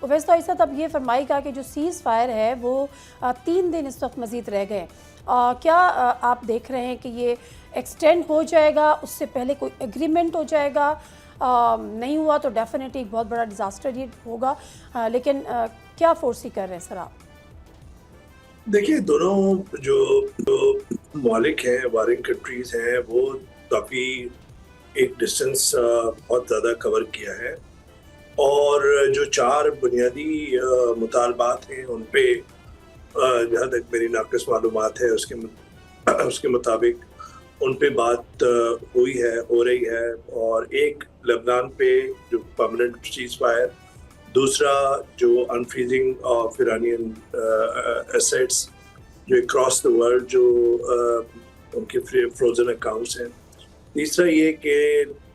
Professor तो साहब अब ये फरमाइएगा कि जो सीज़ फायर है वो 3 दिन इस वक्त मज़ीद रह गए, क्या आप देख रहे हैं कि ये एक्सटेंड हो जाएगा, उससे पहले कोई एग्रीमेंट हो जाएगा? नहीं हुआ तो डेफिनेटली एक बहुत बड़ा डिज़ास्टर ये होगा, लेकिन क्या फोर्सी कर रहे हैं सर आप? देखिए, दोनों जो ममालिक हैं, वारिंग कंट्रीज हैं, वो काफ़ी एक डिस्टेंस बहुत ज़्यादा कवर किया है और जो 4 बुनियादी मुतालबात हैं उन पे जहाँ तक मेरी नाक़िस मालूमात है उसके मुताबिक उन पे बात हुई है, हो रही है। और एक लेबनान पे जो परमानेंट सीज़ फायर, दूसरा जो अनफ्रीजिंग ऑफ इरानियन एसेट्स जो अक्रॉस द वर्ल्ड जो उनके फ्रोजन अकाउंट्स हैं, तीसरा ये कि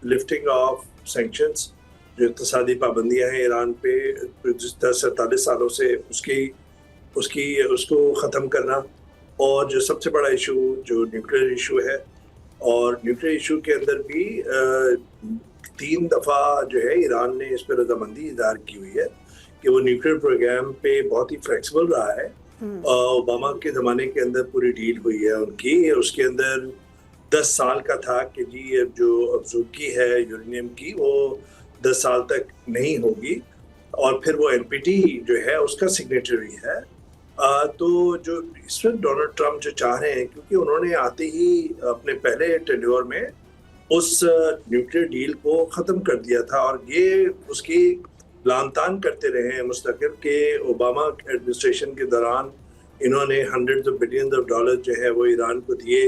लिफ्टिंग ऑफ सैंक्शंस जो इक़्तिसादी पाबंदियां हैं ईरान पे 47 सालों से उसको ख़त्म करना, और जो सबसे बड़ा इशू जो न्यूक्लियर इशू है, और न्यूक्लियर इशू के अंदर भी 3 दफ़ा जो है ईरान ने इस पर रजामंदी इज़हार की हुई है कि वो न्यूक्लियर प्रोग्राम पे बहुत ही फ्लेक्सिबल रहा है। ओबामा के ज़माने के अंदर पूरी डील हुई है उनकी, उसके अंदर 10 साल का था कि जी जो अफजूकी है यूरेनियम की वो 10 साल तक नहीं होगी, और फिर वो एनपीटी जो है उसका सिग्नेटरी है। तो जो इस वक्त डोनाल्ड ट्रंप जो चाह रहे हैं, क्योंकि उन्होंने आते ही अपने पहले टेन्योर में उस न्यूक्लियर डील को ख़त्म कर दिया था, और ये उसकी लानतान करते रहे हैं मुस्तकिल के ओबामा एडमिनिस्ट्रेशन के दौरान इन्होंने hundreds of billions of dollar जो है वो ईरान को दिए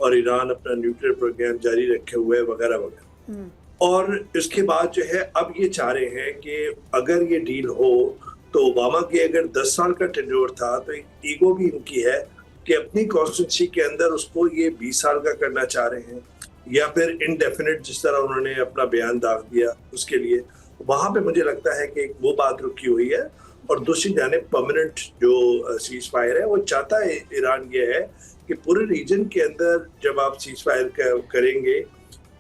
और ईरान अपना न्यूक्लियर प्रोग्राम जारी रखे हुए वगैरह वगैरह। और इसके बाद जो है अब ये चाह रहे हैं कि अगर ये डील हो तो ओबामा के अगर 10 साल का टेन्योर था तो ईगो भी इनकी है कि अपनी कॉन्स्टिट्यूंसी के अंदर उसको ये 20 साल का करना चाह रहे हैं, या फिर इनडेफिनिट जिस तरह उन्होंने अपना बयान दाग दिया उसके लिए। वहाँ पे मुझे लगता है कि वो बात रुकी हुई है। और दूसरी जानिब परमानेंट जो सीज फायर है वो चाहता है ईरान ये है कि पूरे रीजन के अंदर जब आप सीज फायर करेंगे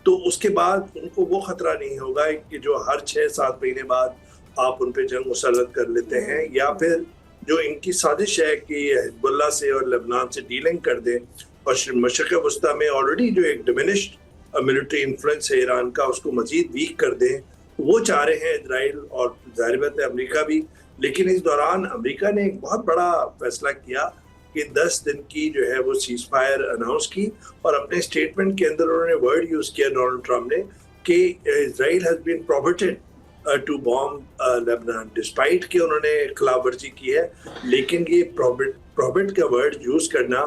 तो उसके बाद उनको वो खतरा नहीं होगा कि जो हर 6-7 महीने बाद आप उन पे जंग मुसल्लत कर लेते हैं, या फिर जो इनकी साजिश है कि हिजबुल्लाह से और लेबनान से डीलिंग कर दें और मशरिक़ वस्ता में ऑलरेडी जो एक डिमिनिश्ड मिलिट्री इन्फ्लुएंस है ईरान का उसको मजीद वीक कर दें। वो चाह रहे हैं इजराइल और ज़ाहिर बात है अमेरिका भी। लेकिन इस दौरान अमेरिका ने एक बहुत बड़ा फैसला किया कि 10 दिन की जो है वो सीज फायर अनाउंस की, और अपने स्टेटमेंट के अंदर उन्होंने वर्ड यूज़ किया डोनाल्ड ट्रंप ने कि Israel has been prohibited to bomb Lebanon, despite कि उन्होंने खिलाफ वर्जी की है। लेकिन ये प्रोहिबिट का वर्ड यूज़ करना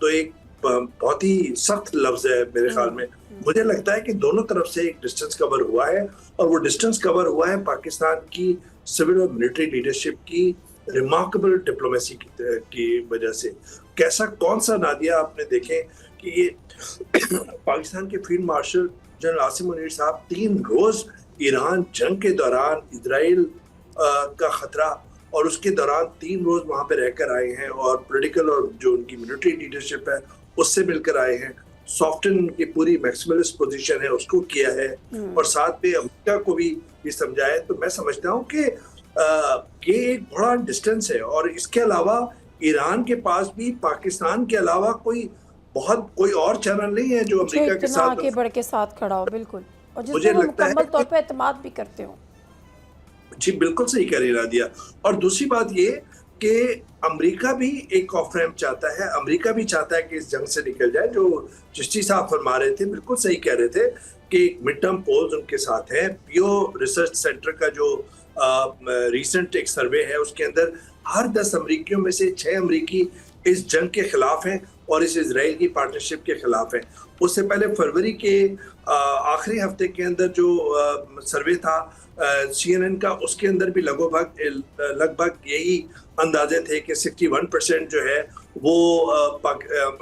तो एक बहुत ही सख्त लफ्ज़ है मेरे ख्याल में। मुझे लगता है कि दोनों तरफ से एक डिस्टेंस कवर हुआ है, और वो डिस्टेंस कवर हुआ है पाकिस्तान की सिविल और मिलिट्री लीडरशिप की रिमार्केबल डिप्लोमेसी की वजह से। कैसा कौन सा नादिया आपने देखें कि ये पाकिस्तान के field marshal general Asim Munir साहब 3 रोज ईरान जंग के दौरान इजराइल का खतरा, और उसके दौरान 3 रोज वहां पे रहकर आए हैं, और पॉलिटिकल और जो उनकी मिलिट्री लीडरशिप है उससे मिलकर आए हैं। सॉफ्टन की पूरी मैक्सिमलिस्ट पोजीशन है उसको किया है, और साथ में अमेरिका को भी ये समझाया। तो मैं समझता हूँ कि ये एक बड़ा डिस्टेंस है, और इसके अलावा ईरान के पास भी पाकिस्तान के अलावा कोई और चैनल नहीं है जो अमेरिका के साथ आगे बढ़ के साथ खड़ा हो। बिल्कुल, और मुझे लगता है मुकम्मल तौर पे एतमाद भी करते हो। जी बिल्कुल सही कह रही नादिया। और दूसरी बात ये कि अमेरिका भी एक ऑफ रैम्प चाहता है, अमेरिका भी चाहता है कि इस जंग से निकल जाए। जो चिश्ती साहब फरमा रहे थे बिल्कुल सही कह रहे थे कि मिड टर्म पोल्स उनके साथ है। पियो रिसर्च सेंटर का जो रिसेंट एक सर्वे है उसके अंदर हर 10 अमरीकियों में से 6 अमरीकी इस जंग के खिलाफ हैं और इस इजराइल की पार्टनरशिप के खिलाफ हैं। उससे पहले फरवरी के आखिरी हफ्ते के अंदर जो सर्वे था CNN का, उसके अंदर भी लगभग यही अंदाजे थे कि 61% जो है वो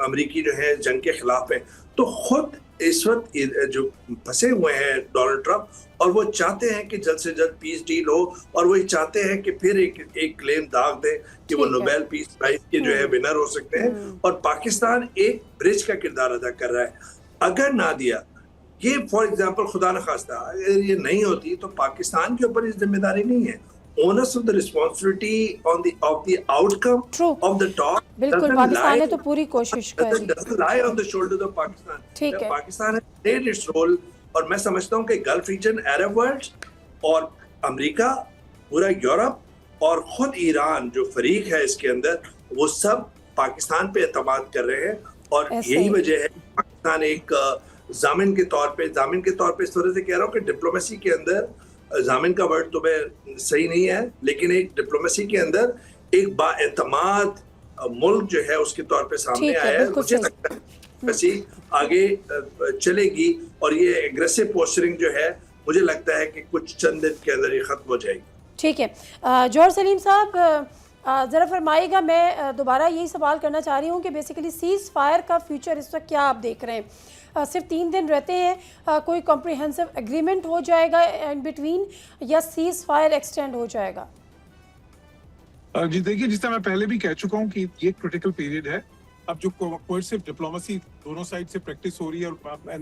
अमरीकी जो है जंग के खिलाफ हैं। तो खुद इस वक्त जो फंसे हुए हैं डोनाल्ड ट्रंप, और वो चाहते हैं कि जल्द से जल्द पीस डील हो, और वो चाहते हैं कि फिर एक क्लेम दाग दें कि वो नोबेल पीस प्राइज के जो है विनर हो सकते हैं। और पाकिस्तान एक ब्रिज का किरदार अदा कर रहा है। अगर ना दिया ये, फॉर एग्जाम्पल खुदा न खास्ता अगर ये नहीं होती तो पाकिस्तान के ऊपर इस जिम्मेदारी नहीं है, onus of the responsibility of the outcome True. of the talk बिल्कुल, पाकिस्तान ने तो पूरी कोशिश करी। doesn't lie on the shoulders of Pakistan. ठीक है। Pakistan has played its role, और मैं समझता हूँ कि गल्फ रीजन, अरब वर्ल्ड और अमेरिका, पूरा यूरोप और खुद ईरान जो फरीक है इसके अंदर, वो सब पाकिस्तान पे एतमाद कर रहे हैं। और यही वजह है पाकिस्तान एक जामिन के तौर पे इस तरह से कह रहा हूँ कि डिप्लोमेसी के अंदर, जामिन का वर्ड तो मैं सही नहीं है, लेकिन एक डिप्लोमेसी के अंदर एक बाएतमाद मुल्क जो है उसके तौर पे सामने आया है। मुझे लगता है वैसे आगे चलेगी, और ये एग्रेसिव पोस्चरिंग जो है, मुझे लगता है कि कुछ चंद दिन के अंदर ये खत्म हो जाएगी। ठीक है। जौहर सलीम साहब, ज़रा फरमाइएगा, मैं दोबारा यही सवाल करना चाह रही हूँ कि बेसिकली सीज़ फायर का फ्यूचर इस वक्त क्या आप देख रहे हैं? सिर्फ 3 दिन रहते हैं, कोई कॉम्प्रिहेंसिव एग्रीमेंट हो जाएगा इन बिटवीन, या सीज़ फायर एक्सटेंड हो जाएगा? जी देखिए, जिस तरह मैं पहले भी कह चुका हूँ कि ये क्रिटिकल पीरियड है। अब जो कोर्सिव डिप्लोमेसी दोनों साइड से प्रैक्टिस हो रही है, और आई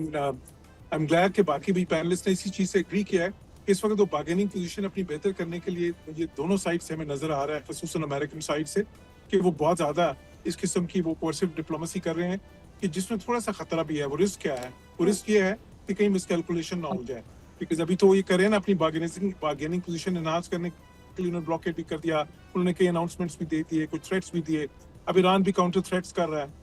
एम ग्लैड कि बाकी भी पैनलिस्ट ने इसी चीज़ से एग्री किया है कि इस वक्त तो बार्गेनिंग पोजीशन अपनी बेहतर करने के लिए ये दोनों साइड से हमें नजर आ रहा है, खसूसन अमेरिकन साइड से, कि वो बहुत ज़्यादा इस किस्म की वो कोर्सिव डिप्लोमेसी कर रहे हैं, कि जिसमें थोड़ा सा खतरा भी है। वो रिस्क क्या है? वो रिस्क ये है कि कहीं मिसकैलकुलेशन ना हो जाए, बिकॉज अभी तो ये कर रहे हैं ना अपनी बार्गेनिंग पोजीशन एनहांस करने के लिए, उन्होंने ब्लॉकेट भी कर दिया, उन्होंने कई अनाउंसमेंट्स भी दे दिए, कुछ थ्रेट्स भी दिए, अब ईरान भी काउंटर थ्रेट्स कर रहा है।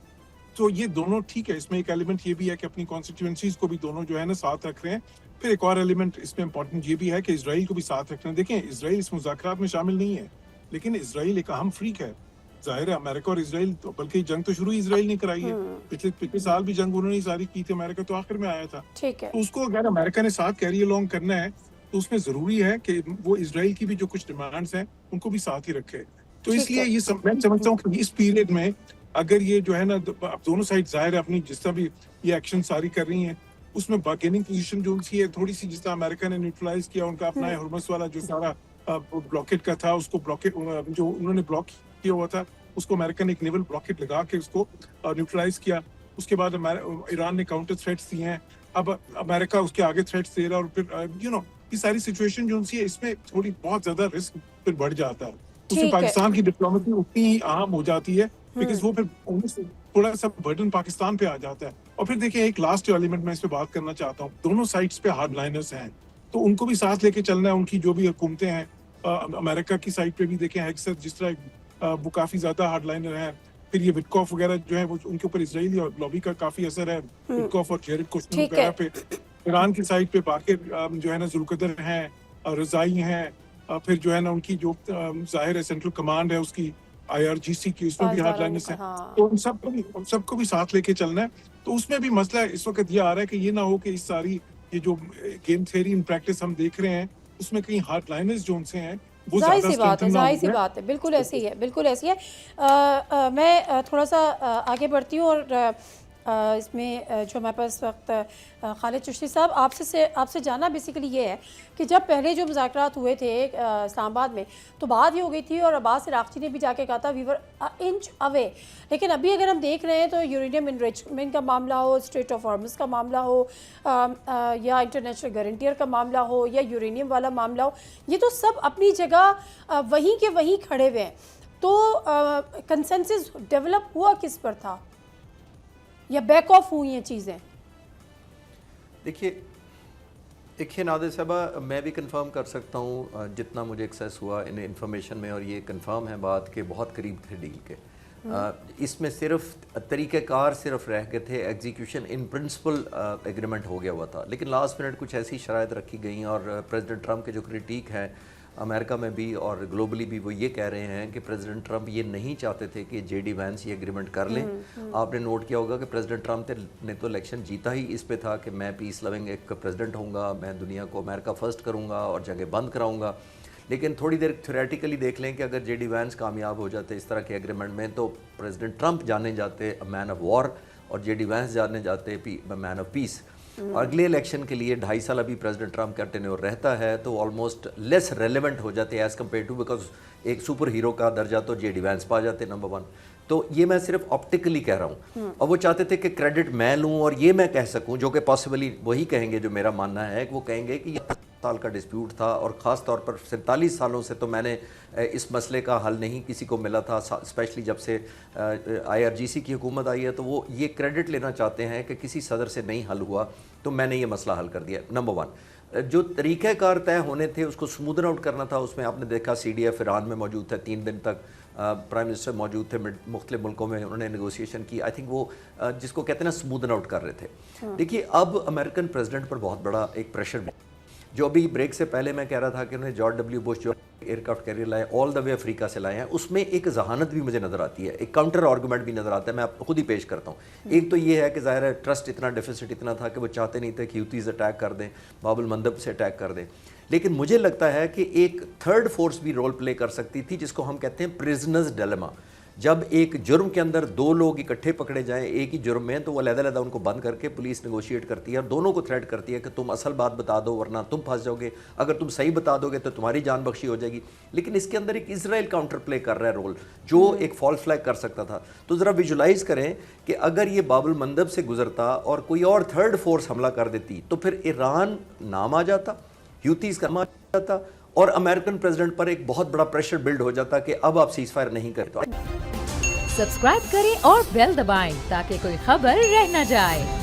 तो ये दोनों ठीक है। इसमें एक एलिमेंट ये भी है कि अपनी कॉन्स्टिट्यूएंसीज को भी दोनों जो है ना साथ रख रहे हैं। फिर एक और एलिमेंट इसमें इंपॉर्टेंट ये भी है कि इजराइल को भी साथ रख रहे हैं। देखें, इजराइल इस मुज़ाकरात में शामिल नहीं है, लेकिन इजराइल एक अहम फ्रीक है। जाहिर है अमेरिका और इजराइल तो, बल्कि जंग तो शुरू ही इजराइल ने कराई है, पिछले साल भी जंग उन्होंने सारी की थी, अमेरिका तो आखिर में आया था। ठीक है। तो उसको अगर अमेरिका ने साथ कैरी अलोंग करना है, तो उसमें जरूरी है कि वो इजराइल की भी जो कुछ डिमांड्स हैं उनको भी साथ ही रखे। तो इसलिए ये मैं समझता हूँ कि इस पीरियड में अगर ये जो है ना, अब दोनों साइड जाहिर है अपनी जिस तरह भी ये एक्शन सारी कर रही हैं, उसमें बार्गेनिंग पोजीशन जो उनकी है थोड़ी सी, जिस तरह अमेरिका ने न्यूट्रलाइज किया उनका अपना हरमस वाला जो सारा ब्लॉकेट का था, उसको ब्लॉकेट जो उन्होंने ब्लॉक किया हुआ था, उसको अमेरिका ने एक नेवल ब्लॉकेट लगा के उसको न्यूट्रलाइज किया। उसके बाद ईरान ने काउंटर थ्रेट्स दिए हैं, अब अमेरिका उसके आगे थ्रेट्स दे रहा है, और फिर ये सारी सिचुएशन जो उनकी है, इसमें थोड़ी बहुत ज्यादा रिस्क फिर बढ़ जाता है। उसमें पाकिस्तान की डिप्लोमेसी उतनी ही अहम हो जाती है, बिकॉज वो फिर थोड़ा सा बर्डन पाकिस्तान पे आ जाता है। और फिर देखिए, एक लास्ट एलिमेंट मैं इस पे बात करना चाहता हूँ, दोनों साइड्स पे हार्ड लाइनर्स हैं, तो उनको भी साथ लेके चलना है। उनकी जो भी हुकूमतें हैं, अमेरिका की साइड पे भी देखें, हेक्सर जिस तरह वो काफी ज्यादा हार्ड लाइनर है। फिर ये विटकॉफ वगैरह जो है, वो उनके ऊपर इजरायली और लॉबी का काफी असर है, विटकॉफ और जेरेड कुश्नर वगैरह पे। ईरान की साइड पे बाकी जो है ना, जुल्कदर हैं, रजाई हैं, फिर जो है ना उनकी जो जाहिर है सेंट्रल कमांड है उसकी, IRGC की, उसमें भी हार्डलाइनर्स हैं। तो उन सबको भी साथ लेके चलना है। तो उसमें भी मसला इस वक्त ये आ रहा है कि ये ना हो कि इस सारी ये जो गेम थ्योरी इन प्रैक्टिस हम देख रहे हैं, उसमें कहीं हार्डलाइनर्स जो उनसे हैं वो जाहिर सी बात है, बिल्कुल ऐसी है, बिल्कुल ऐसी है। मैं थोड़ा सा आगे बढ़ती हूँ, और इसमें जो हमारे पास वक्त खालिद चिश्ती साहब, आपसे जानना बेसिकली ये है कि जब पहले जो मुज़ाकरात हुए थे इस्लामाबाद में, तो बात ये हो गई थी, और अब्बास इराक़ची ने भी जाके कहा था वी वर इंच अवे। लेकिन अभी अगर हम देख रहे हैं तो यूरेनियम इनरिचमेंट का मामला हो, स्ट्रेट ऑफ हॉर्मुज़ का मामला हो, या इंटरनेशनल गारंटियर का मामला हो, या यूरेनियम वाला मामला हो, ये तो सब अपनी जगह वहीं के वहीं खड़े हुए हैं। तो कंसेंसस डेवलप हुआ किस पर था, या बैक ऑफ हुई हैं चीज़ें? देखिए नादिर साहबा, मैं भी कंफर्म कर सकता हूँ जितना मुझे एक्सेस हुआ इन इंफॉर्मेशन में, और ये कंफर्म है बात के बहुत करीब थे डील के। इसमें सिर्फ तरीक़ेकार सिर्फ रह गए थे, एग्जीक्यूशन इन प्रिंसिपल एग्रीमेंट हो गया हुआ था, लेकिन लास्ट मिनट कुछ ऐसी शराइत रखी गई, और प्रेसिडेंट ट्रंप के जो क्रिटिक है अमेरिका में भी और ग्लोबली भी, वो ये कह रहे हैं कि प्रेसिडेंट ट्रंप ये नहीं चाहते थे कि JD वैंस ये एग्रीमेंट कर लें। आपने नोट किया होगा कि प्रेसिडेंट ट्रंप ने तो इलेक्शन जीता ही इस पे था कि मैं पीस लविंग एक प्रेसिडेंट होऊंगा, मैं दुनिया को अमेरिका फर्स्ट करूंगा और जगह बंद कराऊंगा। लेकिन थोड़ी देर थ्योरेटिकली देख लें कि अगर JD वैंस कामयाब हो जाते इस तरह के एग्रीमेंट में, तो प्रेसिडेंट ट्रंप जाने जाते मैन ऑफ वॉर, और JD वैंस जाने जाते मैन ऑफ पीस। और अगले इलेक्शन के लिए 2.5 साल अभी प्रेसिडेंट ट्रंप का टेन्योर रहता है, तो ऑलमोस्ट लेस रेलेवेंट हो जाते हैं एज़ कम्पेयर टू, बिकॉज एक सुपर हीरो का दर्जा तो JD वैंस पा जाते नंबर 1। तो ये मैं सिर्फ ऑप्टिकली कह रहा हूँ, और वो चाहते थे कि क्रेडिट मैं लूँ और ये मैं कह सकूँ, जो कि पॉसिबली वही कहेंगे जो मेरा मानना है, वो कहेंगे कि साल का डिस्प्यूट था और ख़ास तौर पर 47 सालों से तो मैंने इस मसले का हल नहीं किसी को मिला था, स्पेशली जब से IRGC की हुकूमत आई है, तो वो ये क्रेडिट लेना चाहते हैं कि किसी सदर से नहीं हल हुआ तो मैंने ये मसला हल कर दिया। नंबर 1, जो तरीक़ाकार तय होने थे उसको स्मूदन आउट करना था। उसमें आपने देखा CDF ईरान में मौजूद थे, 3 दिन तक प्राइम मिनिस्टर मौजूद थे, मुख्तलिफ मुल्कों में उन्होंने नेगोशिएशन की। आई थिंक वो जिसको कहते हैं ना स्मूदन आउट कर रहे थे। देखिए अब अमेरिकन प्रेसिडेंट पर बहुत बड़ा एक प्रेशर, जो अभी ब्रेक से पहले मैं कह रहा था कि उन्होंने जॉर्ज W बुश जो एयरक्राफ्ट कैरियर लाए ऑल द वे अफ्रीका से लाए हैं, उसमें एक जहानत भी मुझे नज़र आती है, एक काउंटर आर्गूमेंट भी नज़र आता है। मैं आप खुद ही पेश करता हूँ। एक तो ये है कि ज़ाहिर है ट्रस्ट इतना डेफिसिट इतना था कि वो चाहते नहीं थे कि ह्यूतीज़ अटैक कर दें, बाबुल मंदब से अटैक कर दें। लेकिन मुझे लगता है कि एक थर्ड फोर्स भी रोल प्ले कर सकती थी, जिसको हम कहते हैं प्रिजनर्स डिलेमा। जब एक जुर्म के अंदर 2 लोग इकट्ठे पकड़े जाएं एक ही जुर्म में, तो वो अलग-अलग उनको बंद करके पुलिस नेगोशिएट करती है और दोनों को थ्रेट करती है कि तुम असल बात बता दो वरना तुम फंस जाओगे, अगर तुम सही बता दोगे तो तुम्हारी जान बख्शी हो जाएगी। लेकिन इसके अंदर एक इजराइल काउंटर प्ले कर रहा है रोल, जो एक फॉल्स फ्लैग कर सकता था। तो ज़रा विजुलाइज करें कि अगर ये बाबुल मंदब से गुजरता और कोई और थर्ड फोर्स हमला कर देती तो फिर ईरान नाम आ जाता, ह्यूतीज़ का नाम आ जाता और अमेरिकन प्रेसिडेंट पर एक बहुत बड़ा प्रेशर बिल्ड हो जाता कि अब आप सीज फायर नहीं करते। सब्सक्राइब करें और बेल दबाएं ताकि कोई खबर रह न जाए।